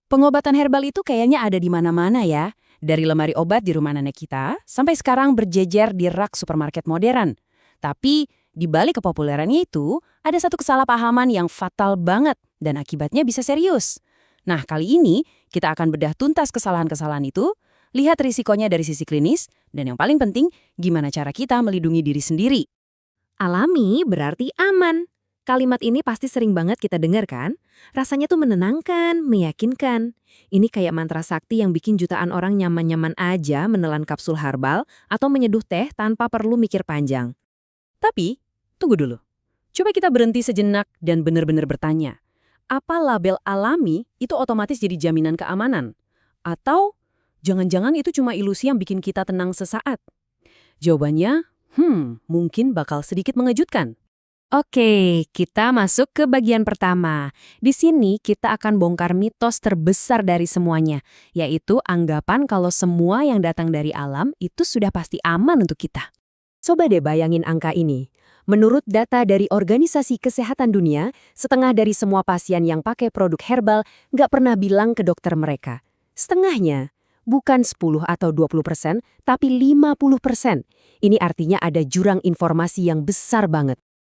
Pengobatan herbal itu kayaknya ada di mana-mana ya. Dari lemari obat di rumah nenek kita, sampai sekarang berjejer di rak supermarket modern. Tapi, di balik kepopulerannya itu, ada satu kesalahpahaman yang fatal banget dan akibatnya bisa serius. Nah, kali ini kita akan bedah tuntas kesalahan-kesalahan itu, lihat risikonya dari sisi klinis, dan yang paling penting, gimana cara kita melindungi diri sendiri. Alami berarti aman. Kalimat ini pasti sering banget kita dengar kan? Rasanya tuh menenangkan, meyakinkan. Ini kayak mantra sakti yang bikin jutaan orang nyaman-nyaman aja menelan kapsul herbal atau menyeduh teh tanpa perlu mikir panjang. Tapi, tunggu dulu. Coba kita berhenti sejenak dan benar-benar bertanya. Apa label alami itu otomatis jadi jaminan keamanan? Atau jangan-jangan itu cuma ilusi yang bikin kita tenang sesaat? Jawabannya, mungkin bakal sedikit mengejutkan. Oke, kita masuk ke bagian pertama. Di sini kita akan bongkar mitos terbesar dari semuanya, yaitu anggapan kalau semua yang datang dari alam itu sudah pasti aman untuk kita. Coba deh bayangin angka ini. Menurut data dari Organisasi Kesehatan Dunia, setengah dari semua pasien yang pakai produk herbal nggak pernah bilang ke dokter mereka. Setengahnya, bukan 10 atau 20%, tapi 50%. Ini artinya ada jurang informasi yang besar banget.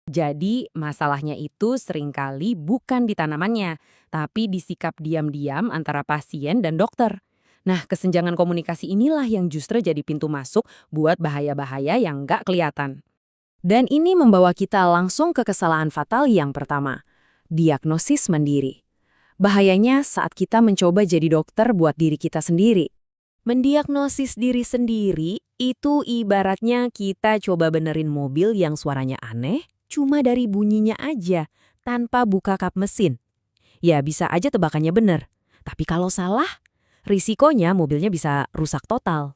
Jadi, masalahnya itu seringkali bukan di tanamannya, tapi di sikap diam-diam antara pasien dan dokter. Nah, kesenjangan komunikasi inilah yang justru jadi pintu masuk buat bahaya-bahaya yang nggak kelihatan. Dan ini membawa kita langsung ke kesalahan fatal yang pertama, diagnosis mandiri. Bahayanya saat kita mencoba jadi dokter buat diri kita sendiri. Mendiagnosis diri sendiri itu ibaratnya kita coba benerin mobil yang suaranya aneh, cuma dari bunyinya aja, tanpa buka kap mesin. Ya bisa aja tebakannya bener, tapi kalau salah, risikonya mobilnya bisa rusak total.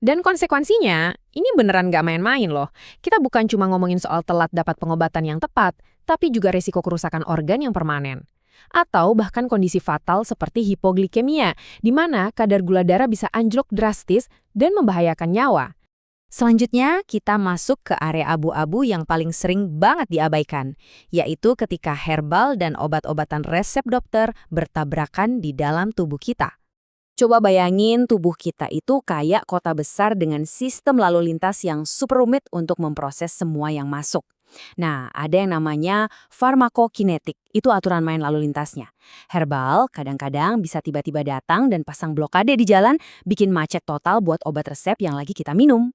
Dan konsekuensinya, ini beneran nggak main-main loh. Kita bukan cuma ngomongin soal telat dapat pengobatan yang tepat, tapi juga resiko kerusakan organ yang permanen. Atau bahkan kondisi fatal seperti hipoglikemia, di mana kadar gula darah bisa anjlok drastis dan membahayakan nyawa. Selanjutnya, kita masuk ke area abu-abu yang paling sering banget diabaikan, yaitu ketika herbal dan obat-obatan resep dokter bertabrakan di dalam tubuh kita. Coba bayangin tubuh kita itu kayak kota besar dengan sistem lalu lintas yang super rumit untuk memproses semua yang masuk. Nah, ada yang namanya farmakokinetik, itu aturan main lalu lintasnya. Herbal kadang-kadang bisa tiba-tiba datang dan pasang blokade di jalan, bikin macet total buat obat resep yang lagi kita minum.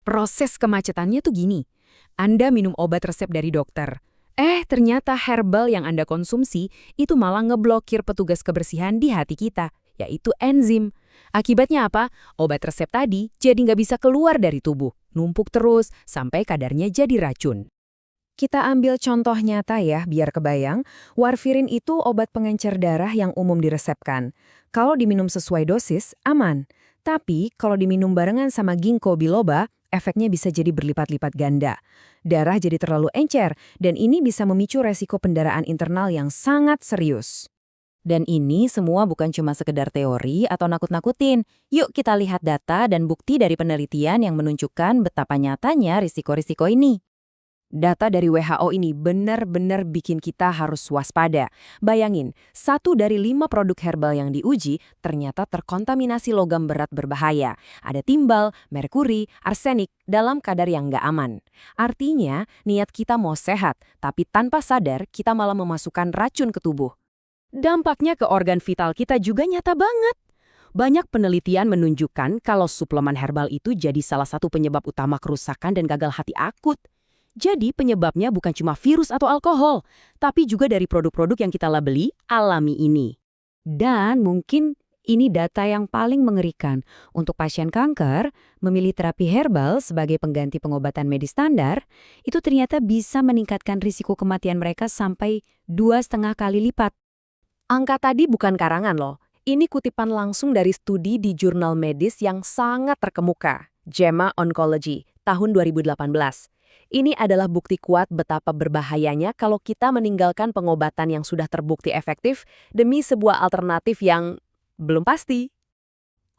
Proses kemacetannya tuh gini, Anda minum obat resep dari dokter. Ternyata herbal yang Anda konsumsi itu malah ngeblokir petugas kebersihan di hati kita, yaitu enzim. Akibatnya apa? Obat resep tadi jadi nggak bisa keluar dari tubuh, numpuk terus sampai kadarnya jadi racun. Kita ambil contoh nyata ya, biar kebayang. Warfarin itu obat pengencer darah yang umum diresepkan. Kalau diminum sesuai dosis, aman. Tapi kalau diminum barengan sama ginkgo biloba, efeknya bisa jadi berlipat-lipat ganda. Darah jadi terlalu encer, dan ini bisa memicu resiko pendarahan internal yang sangat serius. Dan ini semua bukan cuma sekedar teori atau nakut-nakutin. Yuk kita lihat data dan bukti dari penelitian yang menunjukkan betapa nyatanya risiko-risiko ini. Data dari WHO ini benar-benar bikin kita harus waspada. Bayangin, 1 dari 5 produk herbal yang diuji ternyata terkontaminasi logam berat berbahaya. Ada timbal, merkuri, arsenik dalam kadar yang nggak aman. Artinya, niat kita mau sehat, tapi tanpa sadar kita malah memasukkan racun ke tubuh. Dampaknya ke organ vital kita juga nyata banget. Banyak penelitian menunjukkan kalau suplemen herbal itu jadi salah satu penyebab utama kerusakan dan gagal hati akut. Jadi penyebabnya bukan cuma virus atau alkohol, tapi juga dari produk-produk yang kita labeli alami ini. Dan mungkin ini data yang paling mengerikan. Untuk pasien kanker, memilih terapi herbal sebagai pengganti pengobatan medis standar, itu ternyata bisa meningkatkan risiko kematian mereka sampai 2,5 kali lipat. Angka tadi bukan karangan loh. Ini kutipan langsung dari studi di jurnal medis yang sangat terkemuka, JAMA Oncology, tahun 2018. Ini adalah bukti kuat betapa berbahayanya kalau kita meninggalkan pengobatan yang sudah terbukti efektif demi sebuah alternatif yang belum pasti.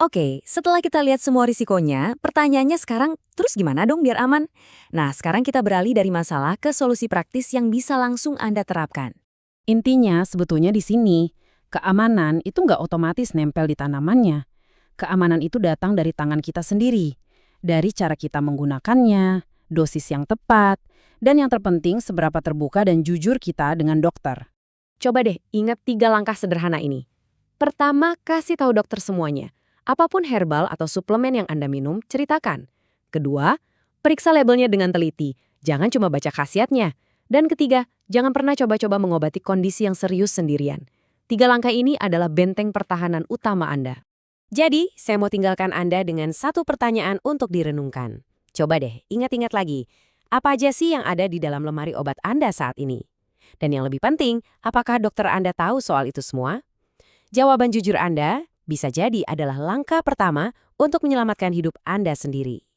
Oke, setelah kita lihat semua risikonya, pertanyaannya sekarang, terus gimana dong biar aman? Nah, sekarang kita beralih dari masalah ke solusi praktis yang bisa langsung Anda terapkan. Intinya sebetulnya di sini, Keamanan itu nggak otomatis nempel di tanamannya. Keamanan itu datang dari tangan kita sendiri, dari cara kita menggunakannya, dosis yang tepat, dan yang terpenting seberapa terbuka dan jujur kita dengan dokter. Coba deh ingat 3 langkah sederhana ini. Pertama, kasih tahu dokter semuanya. Apapun herbal atau suplemen yang Anda minum, ceritakan. Kedua, periksa labelnya dengan teliti. Jangan cuma baca khasiatnya. Dan ketiga, jangan pernah coba-coba mengobati kondisi yang serius sendirian. 3 langkah ini adalah benteng pertahanan utama Anda. Jadi, saya mau tinggalkan Anda dengan satu pertanyaan untuk direnungkan. Coba deh, ingat-ingat lagi. Apa aja sih yang ada di dalam lemari obat Anda saat ini? Dan yang lebih penting, apakah dokter Anda tahu soal itu semua? Jawaban jujur Anda bisa jadi adalah langkah pertama untuk menyelamatkan hidup Anda sendiri.